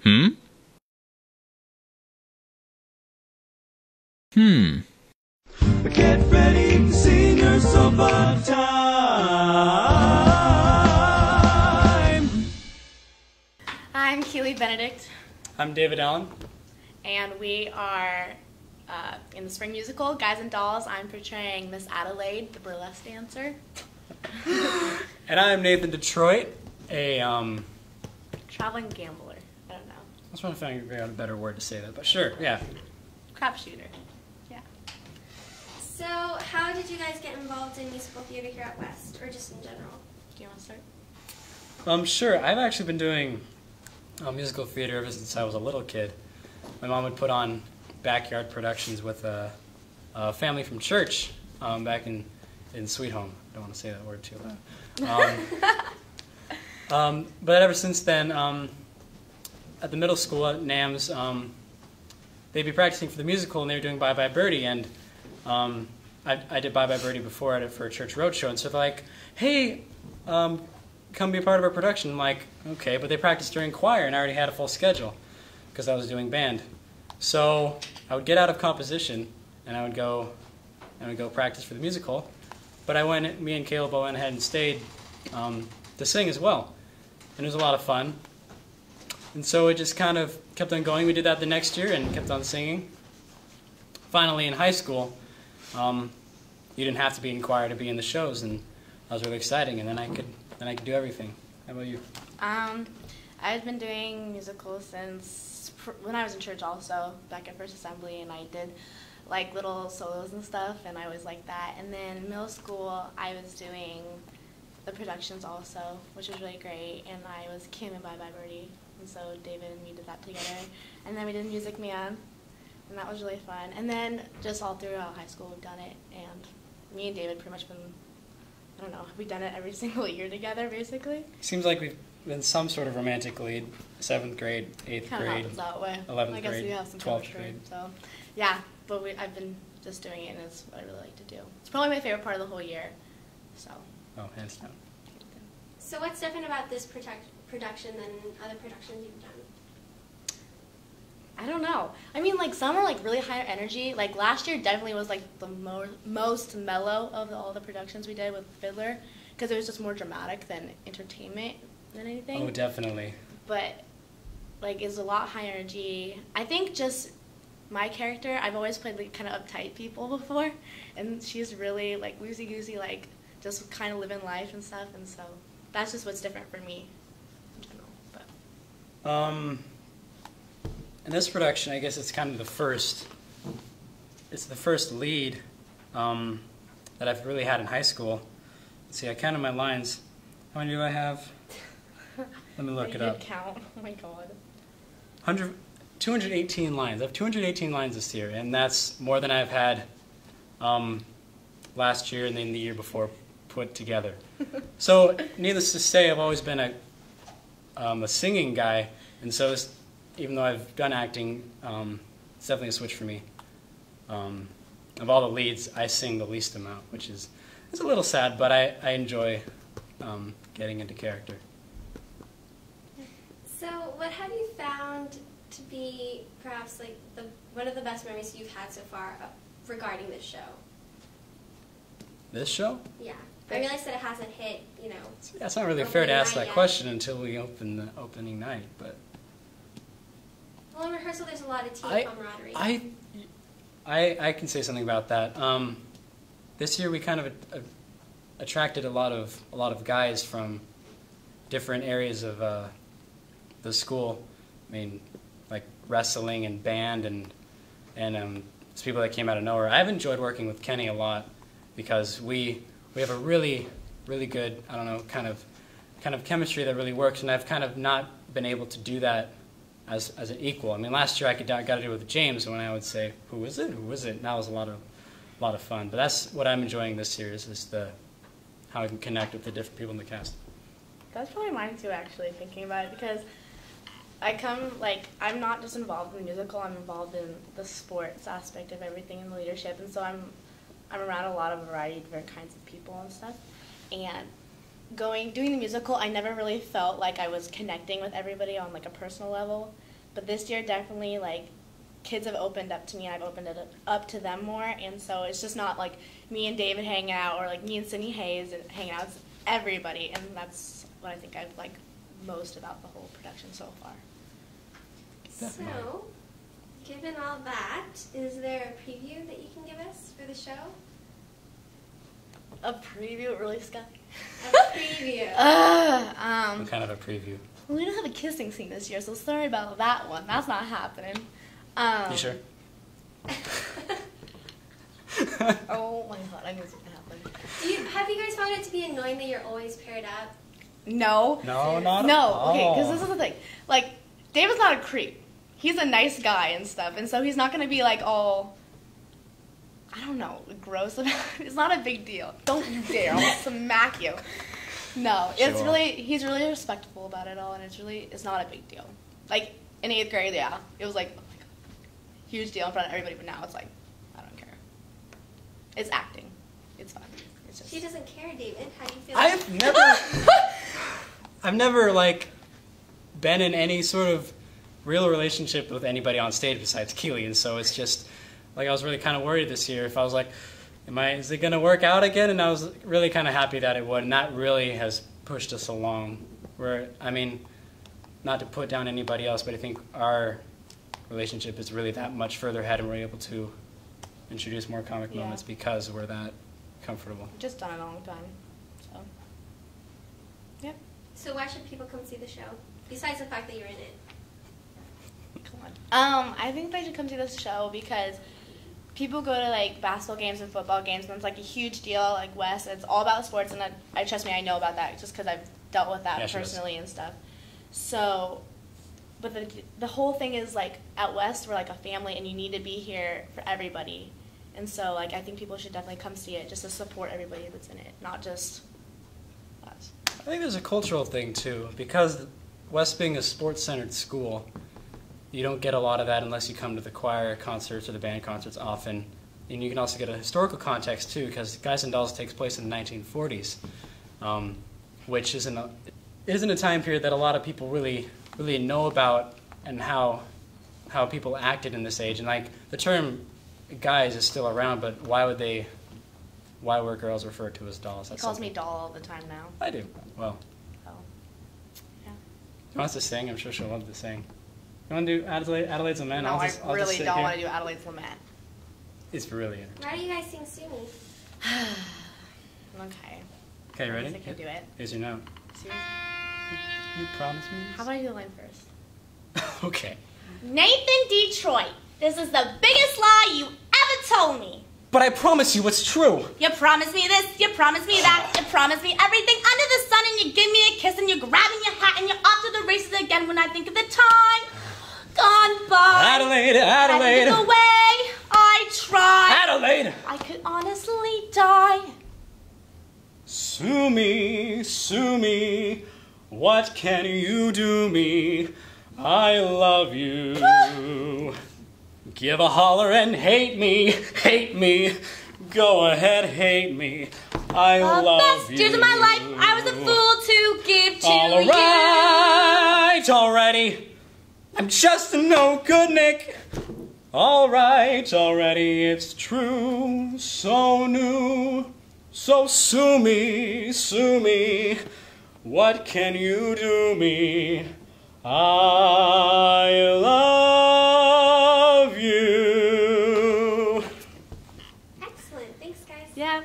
Hmm? Hmm. Get ready, senior sofa time! I'm Keely Benedict, I'm David Allen. and we are in the spring musical, Guys and Dolls. I'm portraying Miss Adelaide, the burlesque dancer. And I'm Nathan Detroit, a, Traveling gambler. I don't know. I was trying to figure out a better word to say that, but sure, yeah. Crapshooter. Yeah. So, how did you guys get involved in musical theater here at West, or just in general? Do you want to start? Sure, I've actually been doing musical theater ever since I was a little kid. My mom would put on backyard productions with a family from church back in Sweet Home. I don't want to say that word too loud. But ever since then, at the middle school at NAMS, they'd be practicing for the musical, and they were doing Bye Bye Birdie, and I did Bye Bye Birdie before I did for a church roadshow, and so they're like, hey, come be a part of our production. I'm like, okay, but they practiced during choir, and I already had a full schedule because I was doing band. So I would get out of composition, and I would go practice for the musical. But me and Caleb went ahead and stayed to sing as well, and it was a lot of fun. And so it just kind of kept on going. We did that the next year and kept on singing. Finally, in high school, you didn't have to be in choir to be in the shows, and that was really exciting. And then I could do everything. How about you? I've been doing musicals since when I was in church also, back at First Assembly, and I did like little solos and stuff, and I always liked that. And then in middle school, I was doing the productions also, which was really great, and I was Kim in Bye Bye Birdie, and so David and me did that together. And then we did Music Man, and that was really fun. And then just all throughout high school we've done it, and me and David pretty much been, I don't know, we've done it every single year together, basically. Seems like we've been some sort of romantic lead, 7th grade, 8th Kind of grade, happens that way. 11th I guess grade, we have some 12th chemistry, grade. so yeah. But I've been just doing it, and it's what I really like to do. It's probably my favorite part of the whole year. So. Oh, hands down. So, what's different about this production than other productions you've done? I don't know. I mean, like, some are, like, really high energy. Like, last year definitely was, like, the most mellow of all the productions we did with Fiddler, because it was just more dramatic than entertainment than anything. Oh, definitely. But, like, it's a lot higher energy. I think just my character, I've always played, like, kind of uptight people before, and she's really, like, loosey-goosey, like, just kind of living life and stuff, and so that's just what's different for me in general. But. In this production, I guess it's kind of the first lead that I've really had in high school. Let's see, I counted my lines. How many do I have? Let me look it up. Count. Oh my god. 218 lines. I have 218 lines this year, and that's more than I've had last year and then the year before put together. So, needless to say, I've always been a singing guy, and so even though I've done acting, it's definitely a switch for me. Of all the leads, I sing the least amount, which is a little sad, but I enjoy getting into character. So, what have you found to be perhaps like one of the best memories you've had so far regarding this show? This show? Yeah. I realize that it hasn't hit, you know. Yeah, it's not really fair to ask that question until we open the opening night, but. Well, in rehearsal, there's a lot of team camaraderie. I can say something about that. This year, we kind of attracted a lot of guys from different areas of the school. I mean, like wrestling and band, and it's people that came out of nowhere. I've enjoyed working with Kenny a lot because we have a really good, I don't know, kind of chemistry that really works, and I've kind of not been able to do that as an equal. I mean, last year I got to do it with James when I would say, "Who is it? Who is it?" And that was a lot of fun. But that's what I'm enjoying this year is how I can connect with the different people in the cast. That's probably mine too, actually, thinking about it, because I'm not just involved in the musical, I'm involved in the sports aspect of everything and the leadership, and so I'm around a lot of variety of different kinds of people and stuff. And doing the musical, I never really felt like I was connecting with everybody on like a personal level. But this year, definitely, like, kids have opened up to me, and I've opened it up to them more. And so it's just not, like, me and David hanging out or, like, me and Sydney Hayes and hanging out. It's everybody. And that's what I think I've liked most about the whole production so far. Definitely. So, given all that, is there a preview that you can give us for the show? A preview, really, Sky? A preview. What kind of a preview? We don't have a kissing scene this year, so sorry about that one. That's not happening. You sure? Oh my god, I knew it was gonna happen. Have you guys found it to be annoying that you're always paired up? No. No, not at No, all. okay, because this is the thing. Like, David's not a creep. He's a nice guy and stuff, and so he's not gonna be like all, I don't know, gross about it. It's not a big deal. Don't you dare, I'll smack you. No, it's Sure. really, he's really respectful about it all, and it's not a big deal. Like, in 8th grade, yeah, it was like, oh my god, huge deal in front of everybody, but now it's like, I don't care. It's acting. It's fun. It's just... She doesn't care, David. How do you feel? I've never, like, been in any sort of real relationship with anybody on stage besides Keely, and so it's just, like, I was really kind of worried this year if I was like, is it going to work out again? And I was really kind of happy that it would, and that really has pushed us along. I mean, not to put down anybody else, but I think our relationship is really that much further ahead, and we're able to introduce more comic Yeah. moments because we're that comfortable. I've just done it a long time, so. Yep. So why should people come see the show? Besides the fact that you're in it. Come on. I think they should come to this show because people go to like basketball games and football games, and it's like a huge deal. Like Wes, it's all about sports, and I trust me, I know about that just because I've dealt with that personally and stuff. So, but the whole thing is like at West, we're like a family, and you need to be here for everybody. And so, like, I think people should definitely come see it just to support everybody that's in it, not just us. I think there's a cultural thing too, because West being a sports-centered school, you don't get a lot of that unless you come to the choir concerts or the band concerts often. And you can also get a historical context too, because Guys and Dolls takes place in the 1940s, which isn't a time period that a lot of people really know about, and how people acted in this age. And like the term guys is still around, but why were girls referred to as dolls? He calls me doll all the time now. I do. Well, Oh, yeah. she wants to sing. I'm sure she'll love to sing. You want to do Adelaide's Lament? No, I'll I just really sit don't here. want to do Adelaide's Lament. It's really entertaining. Why do you guys sing Sue Me? Okay. Okay, I ready? guess I can do it. Here's your note. Seriously? You promise me How about I do the line first? this? Okay. Nathan Detroit, this is the biggest lie you ever told me. But I promise you it's true. You promised me this, you promised me that, you promised me everything under the sun, and you give me a kiss, and you're grabbing your hat, and you're off to the races again when I think of the time gone by. Adelaide, Adelaide. And the way I tried, Adelaide. I could honestly die. Sue me, what can you do me? I love you. Give a holler and hate me, go ahead, hate me. I love best you. years of my life, I was a fool to give to All you. right, already. I'm just a no good Nick. All right, already, it's true, so new. So sue me, what can you do me? I love you. Excellent. Thanks, guys. Yeah.